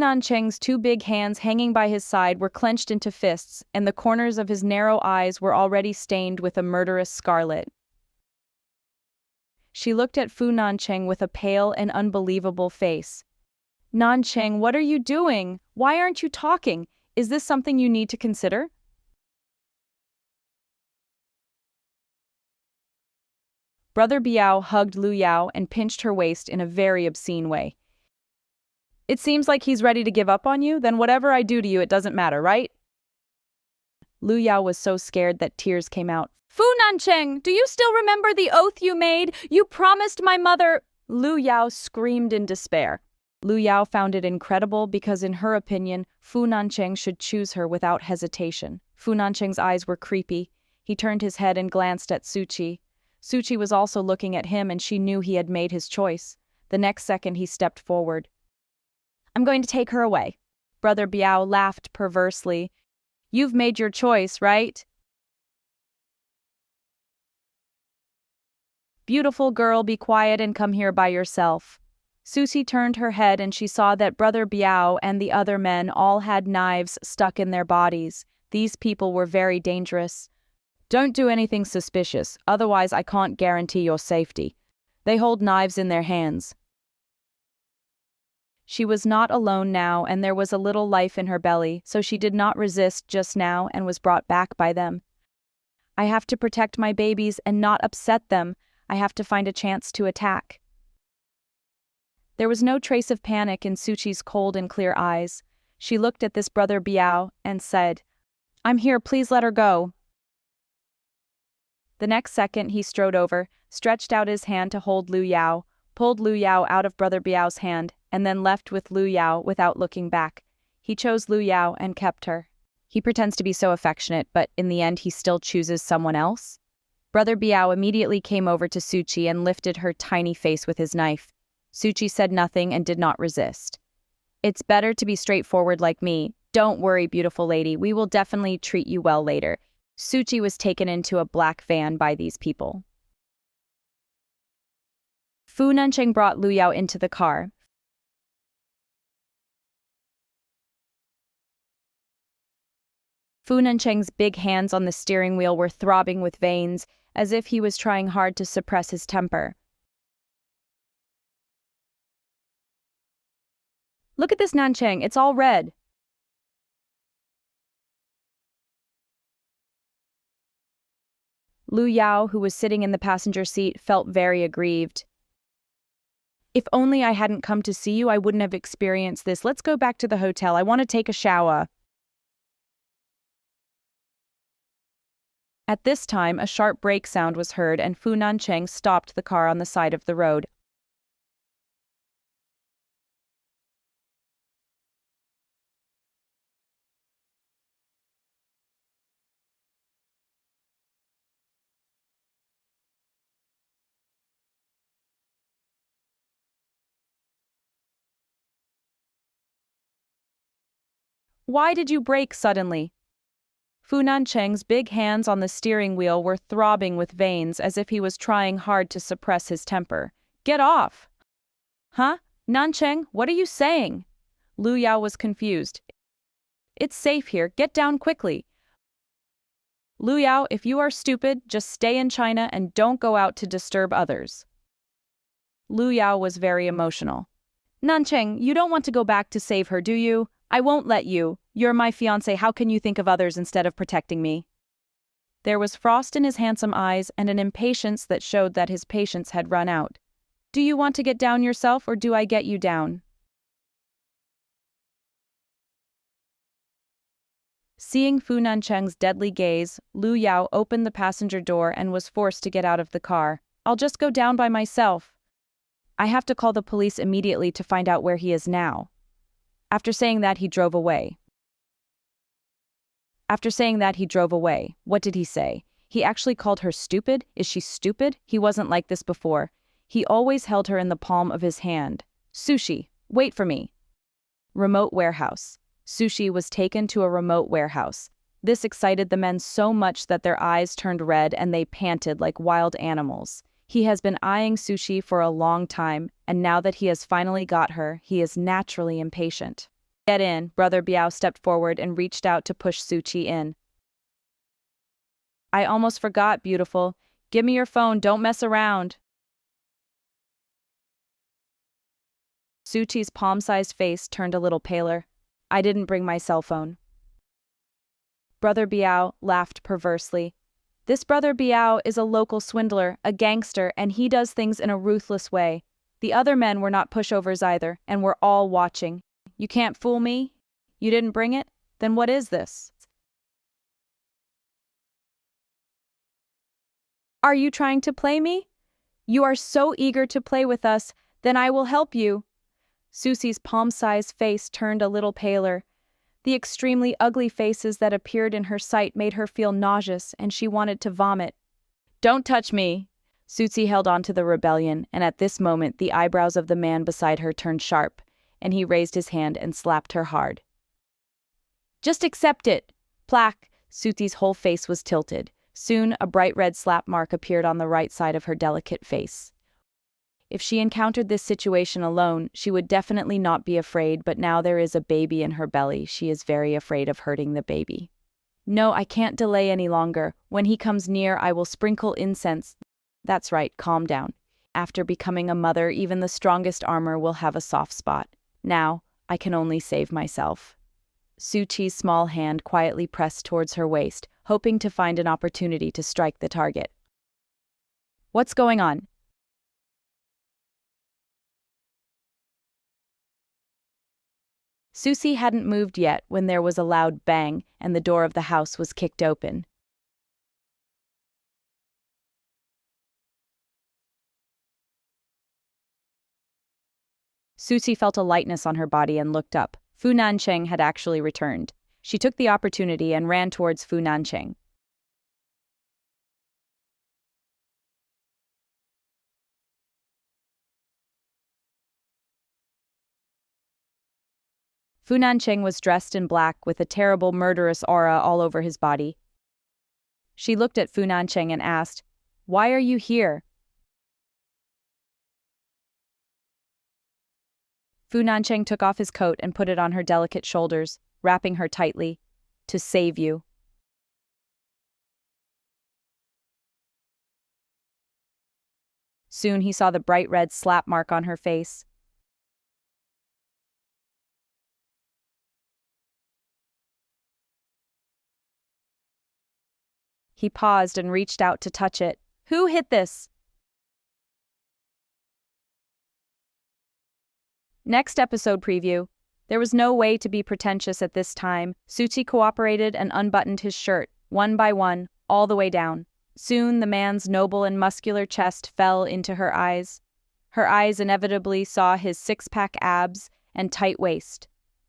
Nancheng's two big hands hanging by his side were clenched into fists, and the corners of his narrow eyes were already stained with a murderous scarlet. She looked at Fu Nancheng with a pale and unbelievable face. "Nancheng, what are you doing? Why aren't you talking? Is this something you need to consider?" Brother Biao hugged Lu Yao and pinched her waist in a very obscene way. "It seems like he's ready to give up on you, then whatever I do to you it doesn't matter, right?" Lu Yao was so scared that tears came out. "Fu Nancheng, do you still remember the oath you made? You promised my mother—" Lu Yao screamed in despair. Lu Yao found it incredible because in her opinion, Fu Nancheng should choose her without hesitation. Fu Nancheng's eyes were creepy. He turned his head and glanced at Zhuxi. Zhuxi was also looking at him and she knew he had made his choice. The next second he stepped forward. "I'm going to take her away." Brother Biao laughed perversely. "You've made your choice, right? Beautiful girl, be quiet and come here by yourself." Zhuxi turned her head and she saw that Brother Biao and the other men all had knives stuck in their bodies. These people were very dangerous. "Don't do anything suspicious, otherwise I can't guarantee your safety." They hold knives in their hands. She was not alone now and there was a little life in her belly, so she did not resist just now and was brought back by them. "I have to protect my babies and not upset them. I have to find a chance to attack." There was no trace of panic in Zhuxi's cold and clear eyes. She looked at this Brother Biao and said, "I'm here, please let her go." The next second he strode over, stretched out his hand to hold Lu Yao, pulled Lu Yao out of Brother Biao's hand, and then left with Lu Yao without looking back. He chose Lu Yao and kept her. He pretends to be so affectionate, but in the end he still chooses someone else. Brother Biao immediately came over to Zhuxi and lifted her tiny face with his knife. Zhuxi said nothing and did not resist. "It's better to be straightforward like me. Don't worry, beautiful lady, we will definitely treat you well later." Zhuxi was taken into a black van by these people. Fu Nancheng brought Lu Yao into the car. Fu Nancheng's big hands on the steering wheel were throbbing with veins, as if he was trying hard to suppress his temper. "Look at this, Nancheng, it's all red." Lu Yao, who was sitting in the passenger seat, felt very aggrieved. "If only I hadn't come to see you, I wouldn't have experienced this. Let's go back to the hotel. I want to take a shower." At this time, a sharp brake sound was heard and Fu Nancheng stopped the car on the side of the road. "Why did you brake suddenly?" Fu Nancheng's big hands on the steering wheel were throbbing with veins as if he was trying hard to suppress his temper. "Get off!" "Huh? Nancheng, what are you saying?" Lu Yao was confused. "It's safe here, get down quickly." "Lu Yao, if you are stupid, just stay in China and don't go out to disturb others." Lu Yao was very emotional. "Nancheng, you don't want to go back to save her, do you? I won't let you. You're my fiancé, how can you think of others instead of protecting me?" There was frost in his handsome eyes and an impatience that showed that his patience had run out. "Do you want to get down yourself or do I get you down?" Seeing Fu Nancheng's deadly gaze, Lu Yao opened the passenger door and was forced to get out of the car. "I'll just go down by myself. I have to call the police immediately to find out where he is now." After saying that, he drove away. What did he say? He actually called her stupid? Is she stupid? He wasn't like this before. He always held her in the palm of his hand. "Zhuxi, wait for me." Remote warehouse. Zhuxi was taken to a remote warehouse. This excited the men so much that their eyes turned red and they panted like wild animals. He has been eyeing Zhuxi for a long time, and now that he has finally got her, he is naturally impatient. Get in. Brother Biao stepped forward and reached out to push Zhuxi in. I almost forgot, beautiful. Give me your phone, don't mess around. Zhuxi's palm-sized face turned a little paler. I didn't bring my cell phone. Brother Biao laughed perversely. This Brother Biao is a local swindler, a gangster, and he does things in a ruthless way. The other men were not pushovers either, and were all watching. You can't fool me? You didn't bring it? Then what is this? Are you trying to play me? You are so eager to play with us, then I will help you. Zhuxi's palm-sized face turned a little paler. The extremely ugly faces that appeared in her sight made her feel nauseous, and she wanted to vomit. Don't touch me! Zhuxi held on to the rebellion, and at this moment the eyebrows of the man beside her turned sharp, and he raised his hand and slapped her hard. Just accept it! Plaque! Zhuxi's whole face was tilted. Soon, a bright red slap mark appeared on the right side of her delicate face. If she encountered this situation alone, she would definitely not be afraid, but now there is a baby in her belly. She is very afraid of hurting the baby. No, I can't delay any longer. When he comes near, I will sprinkle incense. That's right, calm down. After becoming a mother, even the strongest armor will have a soft spot. Now, I can only save myself. Zhuxi's small hand quietly pressed towards her waist, hoping to find an opportunity to strike the target. What's going on? Zhuxi hadn't moved yet when there was a loud bang and the door of the house was kicked open. Zhuxi felt a lightness on her body and looked up. Fu Nancheng had actually returned. She took the opportunity and ran towards Fu Nancheng. Fu Nancheng was dressed in black with a terrible murderous aura all over his body. She looked at Fu Nancheng and asked, "Why are you here?" Fu Nancheng took off his coat and put it on her delicate shoulders, wrapping her tightly. To save you. Soon he saw the bright red slap mark on her face. He paused and reached out to touch it. Who hit this? Next episode preview. There was no way to be pretentious at this time. Zhuxi cooperated and unbuttoned his shirt, one by one, all the way down. Soon the man's noble and muscular chest fell into her eyes. Her eyes inevitably saw his six-pack abs and tight waist.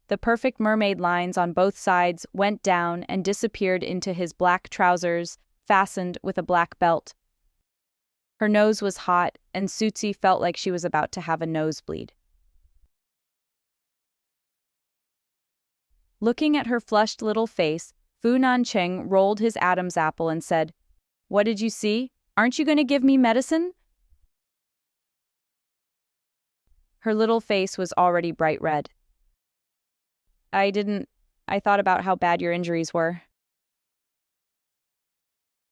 The perfect mermaid lines on both sides went down and disappeared into his black trousers, fastened with a black belt. Her nose was hot, and Zhuxi felt like she was about to have a nosebleed. Looking at her flushed little face, Fu Nancheng rolled his Adam's apple and said, "What did you see? Aren't you going to give me medicine?" Her little face was already bright red. I thought about how bad your injuries were.